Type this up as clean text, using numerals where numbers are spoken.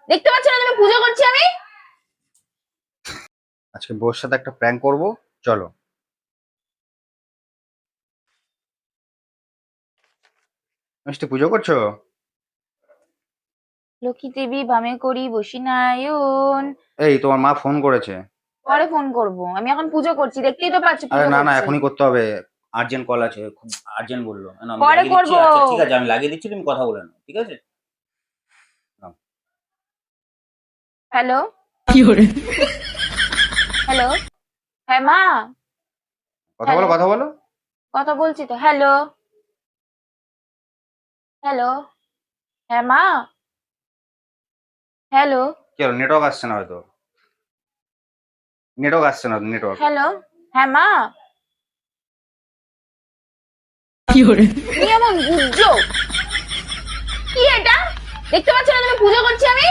দেখতে পাচ্ছ না তুমি পুজো করছি আমি? আজকে বউর সাথে একটা প্র্যাঙ্ক করব, চলো। মিষ্টি, পুজো করছো? লক্ষ্মী দেবী বামে করি বসি নারায়ণ। এই, তোমার মা ফোন করেছে। পরে ফোন করব, আমি এখন পুজো করছি, দেখতেই তো পাচ্ছি আরে পুজো না না, করছি। এখনই করতে হবে। আর্জেন্ট কল আছে, খুব আর্জেন্ট বললো। না, আমি পরে লাগিয়ে দিচ্ছি। করব। আচ্ছা ঠিক আছে, আমি লাগিয়ে দিচ্ছি, তুমি কথা বলে নাও, ঠিক আছে? নাও। হ্যালো। হ্যালো। হ্যাঁ মা। কথা বলো, হ্যালো। কথা বলো। কথা বলছি তো। হ্যালো। হ্যালো। হ্যাঁ মা। হ্যালো। কি হলো, নেটওয়ার্ক আসছে না হয়তো। নেটওয়ার্ক আসছে না, নেটওয়ার্ক। হ্যালো। হ্যাঁ মা। তুমি এমন বুঝছো? কি এটা? দেখতে পাচ্ছ না তুমি পুজো করছি আমি?